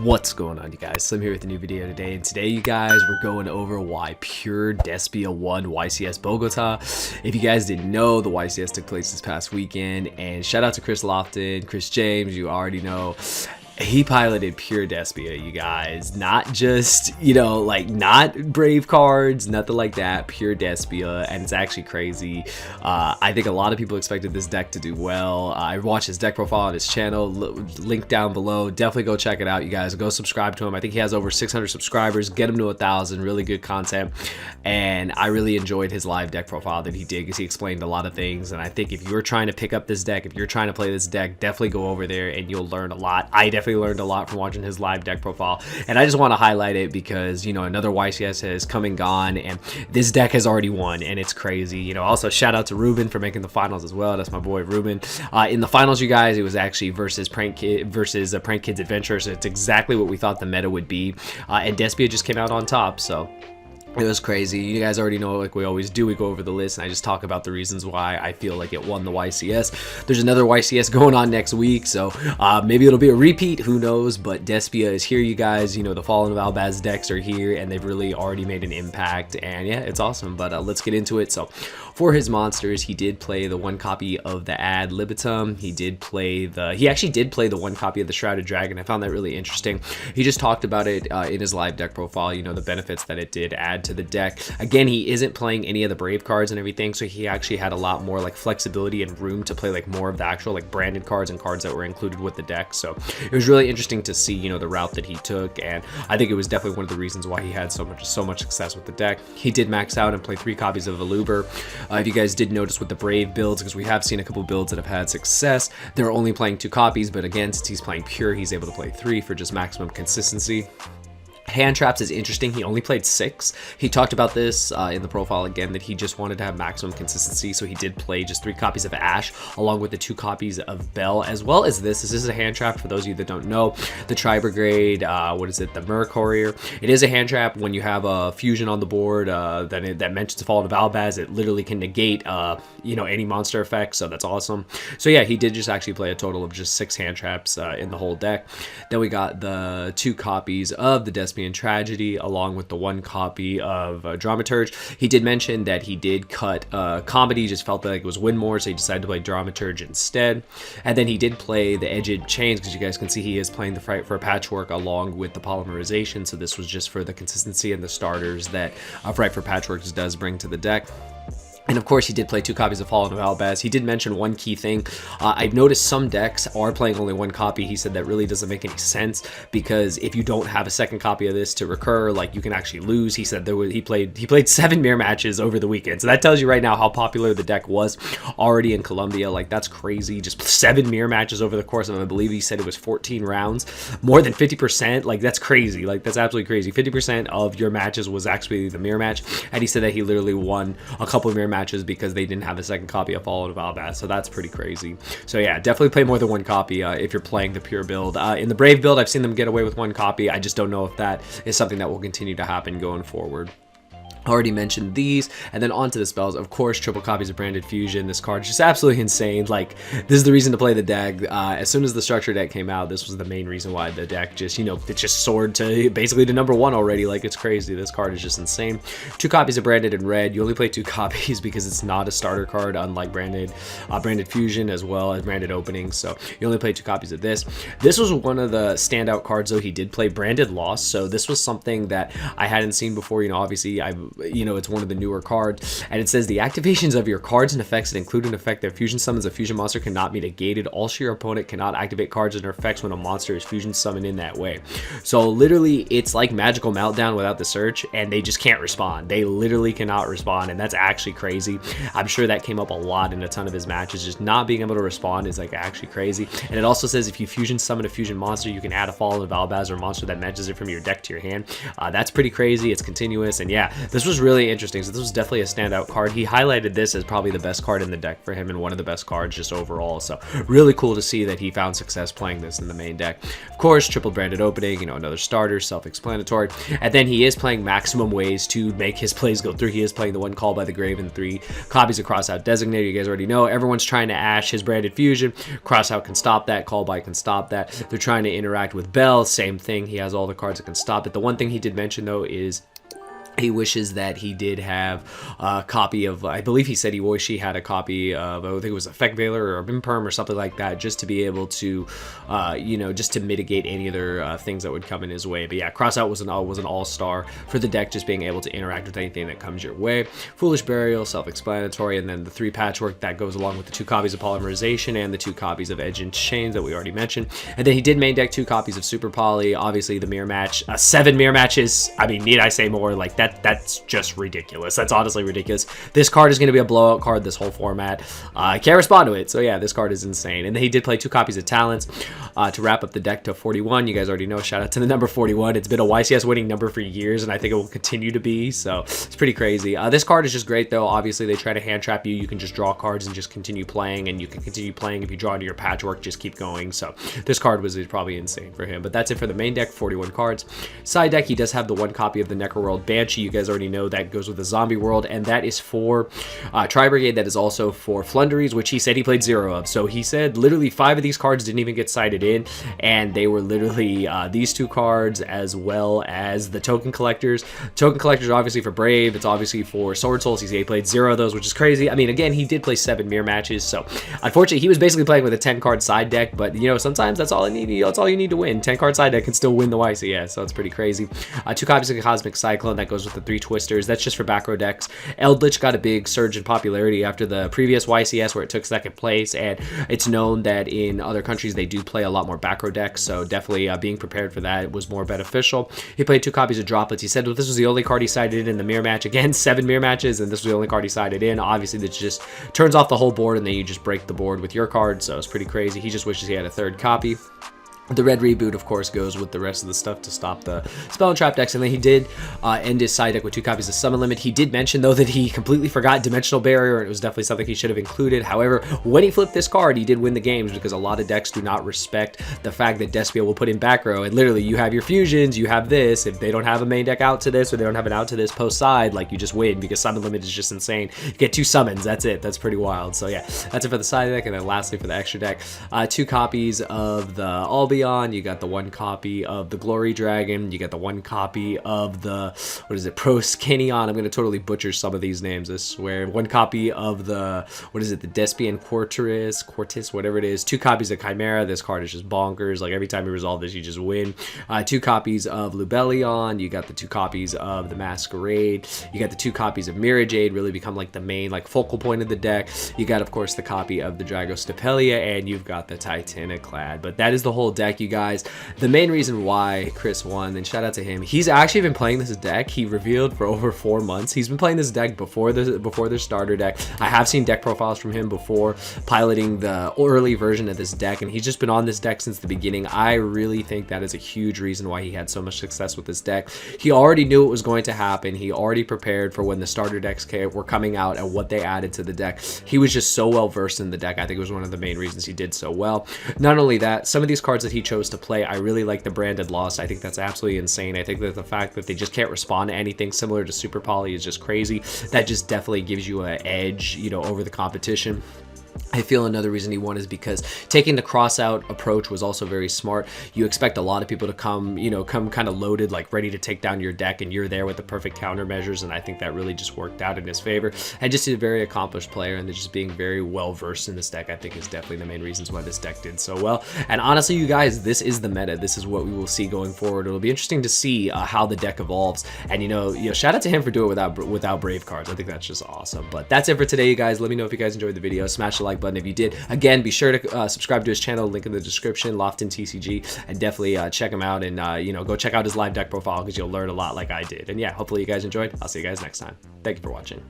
What's going on, you guys? Slim here with a new video today, and today, you guys, we're going over why pure DESPIA won YCS Bogota. If you guys didn't know, the YCS took place this past weekend, and shout out to Chris Lofton, Chris James, you already know. He piloted pure DESPIA, you guys. Not just, like not Brave cards, nothing like that. Pure DESPIA, and it's actually crazy. I think a lot of people expected this deck to do well. I watched his deck profile on his channel, link down below. Definitely go check it out, you guys. Go subscribe to him. I think he has over 600 subscribers. Get him to 1,000. Really good content. And I really enjoyed his live deck profile that he did because he explained a lot of things. And I think if you're trying to pick up this deck, if you're trying to play this deck, definitely go over there and you'll learn a lot. I definitely learned a lot from watching his live deck profile, and I just want to highlight it because another YCS has come and gone, and this deck has already won, and it's crazy. Also shout out to Ruben for making the finals as well. That's my boy Ruben. In the finals, you guys, it was actually versus Prank Kids Adventure, so it's exactly what we thought the meta would be, and DESPIA just came out on top, so it was crazy. You guys already know, like we always do, we go over the list and I just talk about the reasons why I feel like it won the YCS. There's another YCS going on next week, so maybe it'll be a repeat, who knows, but DESPIA is here, you guys. The Fallen of Albaz decks are here, and they've really already made an impact, and yeah, it's awesome. But let's get into it. So for his monsters, he did play the one copy of the Ad Libitum. He actually did play the one copy of the Shrouded Dragon. I found that really interesting. He just talked about it in his live deck profile, the benefits that it did add to the deck. Again, he isn't playing any of the Brave cards and everything, so he actually had a lot more like flexibility and room to play like more of the actual like branded cards and cards that were included with the deck. So it was really interesting to see the route that he took, and I think it was definitely one of the reasons why he had so much success with the deck. He did max out and play 3 copies of Aluber. If you guys did notice with the Brave builds, because we have seen a couple builds that have had success, they're only playing 2 copies, but again, since he's playing pure, he's able to play 3 for just maximum consistency. Hand traps is interesting. He only played 6. He talked about this in the profile again, that he just wanted to have maximum consistency, so he did play just 3 copies of Ash along with the 2 copies of Bell, as well as this. This is a hand trap for those of you that don't know. The Tri-Brigade, the Mer Courier. It is a hand trap when you have a fusion on the board that mentions Fallen of Albaz. It literally can negate any monster effect, so that's awesome. So yeah, he did just actually play a total of just 6 hand traps in the whole deck. Then we got the 2 copies of the Despian Tragedy along with the 1 copy of Dramaturge. He did mention that he did cut Comedy, just felt like it was win more, so he decided to play Dramaturge instead. And then he did play the Edged Chains, because you guys can see he is playing the Fright for Patchwork along with the Polymerization, so this was just for the consistency and the starters that Fright for Patchwork does bring to the deck. And of course, he did play 2 copies of Fallen of Albaz. He did mention one key thing. I've noticed some decks are playing only 1 copy. He said that really doesn't make any sense, because if you don't have a second copy of this to recur, like, you can actually lose. He said he played 7 mirror matches over the weekend. So that tells you right now how popular the deck was already in Colombia. Like, that's crazy. Just 7 mirror matches over the course of, I believe he said it was 14 rounds. More than 50%. Like, that's crazy. Like, that's absolutely crazy. 50% of your matches was actually the mirror match. And he said that he literally won a couple of mirror matches because they didn't have a second copy of Fallen of Albaz, so that's pretty crazy. So yeah, definitely play more than 1 copy if you're playing the pure build. In the Brave build, I've seen them get away with 1 copy. I just don't know if that is something that will continue to happen going forward. Already mentioned these, and then onto the spells. Of course, 3 copies of Branded Fusion. This card is just absolutely insane. Like, this is the reason to play the deck. As soon as the structure deck came out, this was the main reason why the deck just, it just soared to basically to #1 already. Like, it's crazy. This card is just insane. 2 copies of Branded in red. You only play 2 copies because it's not a starter card, unlike Branded Fusion as well as Branded Openings. So you only play 2 copies of this. This was one of the standout cards, though. He did play Branded Lost, so this was something that I hadn't seen before. Obviously, it's one of the newer cards, and it says the activations of your cards and effects that include an effect that fusion summons a fusion monster cannot be negated. Also, your opponent cannot activate cards and effects when a monster is fusion summoned in that way. So literally, it's like Magical Meltdown without the search, and they just can't respond. They literally cannot respond, and that's actually crazy. I'm sure that came up a lot in a ton of his matches. Just not being able to respond is like actually crazy. And it also says if you fusion summon a fusion monster, you can add a Fallen of Albaz or monster that matches it from your deck to your hand. That's pretty crazy. It's continuous, and yeah, this was was really interesting. So this was definitely a standout card. He highlighted this as probably the best card in the deck for him and one of the best cards just overall. So really cool to see that he found success playing this in the main deck. Of course, triple branded opening, you know, another starter, self-explanatory. And then he is playing maximum ways to make his plays go through. He is playing the one Call by the Grave and 3 copies of Crosse Ave Designator. You guys already know everyone's trying to Ash his branded fusion. Crosse Ave can stop that, Call by can stop that. They're trying to interact with Bell, same thing. He has all the cards that can stop it. The one thing he did mention though is he wishes that he did have a copy of, I believe he said he wished he had a copy of, I think it was Effect Veiler or Imperm or something like that, just to be able to, you know, just to mitigate any other things that would come in his way. But yeah, Crosse Ave was an all-star for the deck, just being able to interact with anything that comes your way. Foolish Burial, self-explanatory, and then the 3 patchwork that goes along with the 2 copies of Polymerization and the 2 copies of Edge and Chains that we already mentioned. And then he did main deck 2 copies of Super Poly, obviously the mirror match, 7 mirror matches. I mean, need I say more? Like that's just ridiculous. That's honestly ridiculous. This card is going to be a blowout card this whole format. I can't respond to it. So yeah, this card is insane. And then he did play 2 copies of Talents to wrap up the deck to 41. You guys already know, shout out to the number 41. It's been a YCS winning number for years, and I think it will continue to be. So it's pretty crazy. This card is just great though. Obviously they try to hand trap you. You can just draw cards and just continue playing, and you can continue playing. If you draw into your patchwork, just keep going. So this card was probably insane for him. But that's it for the main deck, 41 cards. Side deck, he does have the 1 copy of the Necroworld Banshee. You guys already know that goes with the Zombie World, and that is for Tri-Brigade. That is also for Flunderies, which he said he played 0 of. So he said literally 5 of these cards didn't even get sided in, and they were literally these 2 cards as well as the Token Collectors. Token Collectors are obviously for Brave. It's obviously for Sword Souls. He said he played 0 of those, which is crazy. I mean, again, he did play 7 mirror matches, so unfortunately he was basically playing with a 10-card side deck, but you know, sometimes that's all I need. That's all you need to win. 10-card side deck can still win the YCS, so it's pretty crazy. 2 copies of Cosmic Cyclone. That goes with the 3 Twisters. That's just for back row decks. Eldritch got a big surge in popularity after the previous YCS where it took 2nd place, and it's known that in other countries they do play a lot more back row decks, so definitely being prepared for that was more beneficial. He played 2 copies of Droplets. He said this was the only card he sided in the mirror match. Again, 7 mirror matches, and this was the only card he sided in. Obviously that just turns off the whole board, and then you just break the board with your card, so it's pretty crazy. He just wishes he had a 3rd copy. The red reboot, of course, goes with the rest of the stuff to stop the spell and trap decks. And then he did end his side deck with 2 copies of Summon Limit. He did mention, though, that he completely forgot Dimensional Barrier, and it was definitely something he should have included. However, when he flipped this card, he did win the games because a lot of decks do not respect the fact that Despia will put in back row. And literally, you have your fusions, you have this. If they don't have a main deck out to this, or they don't have an out to this post side, like, you just win because Summon Limit is just insane. You get 2 summons, that's it. That's pretty wild. So yeah, that's it for the side deck. And then lastly, for the extra deck, 2 copies of the Albion. You got the 1 copy of the Glory Dragon. You got the 1 copy of the, what is it, Proskinion. I'm going to totally butcher some of these names, I swear. 1 copy of the, what is it, the Despian Quartus, whatever it is. 2 copies of Chimera. This card is just bonkers. Like, every time you resolve this, you just win. 2 copies of Lubellion. You got the 2 copies of the Masquerade. You got the 2 copies of Mirajade, really become like the main, like, focal point of the deck. You got, of course, the copy of the Dragostapelia, and you've got the Titaniclad. But that is the whole deck, you guys. The main reason why Chris won, and shout out to him, he's actually been playing this deck. He revealed for over 4 months. He's been playing this deck before the starter deck. I have seen deck profiles from him before piloting the early version of this deck, and he's just been on this deck since the beginning. I really think that is a huge reason why he had so much success with this deck. He already knew it was going to happen. He already prepared for when the starter decks were coming out and what they added to the deck. He was just so well versed in the deck. I think it was one of the main reasons he did so well. Not only that, some of these cards that he chose to play, I really like the Branded Lost. I think that's absolutely insane. I think that the fact that they just can't respond to anything similar to Super Poly is just crazy. That just definitely gives you an edge, you know, over the competition. I feel another reason he won is because taking the cross-out approach was also very smart. You expect a lot of people to come kind of loaded, like ready to take down your deck, and you're there with the perfect countermeasures, and I think that really just worked out in his favor. And just a very accomplished player, and just being very well versed in this deck, I think, is definitely the main reasons why this deck did so well. And honestly, you guys, this is the meta. This is what we will see going forward. It'll be interesting to see how the deck evolves. And you know, shout out to him for doing it without Brave cards. I think that's just awesome. But that's it for today, you guys. Let me know if you guys enjoyed the video. Smash the like button if you did. Again, be sure to subscribe to his channel, link in the description, Lofton TCG, and definitely check him out, and go check out his live deck profile because you'll learn a lot like I did. And yeah, hopefully you guys enjoyed. I'll see you guys next time. Thank you for watching.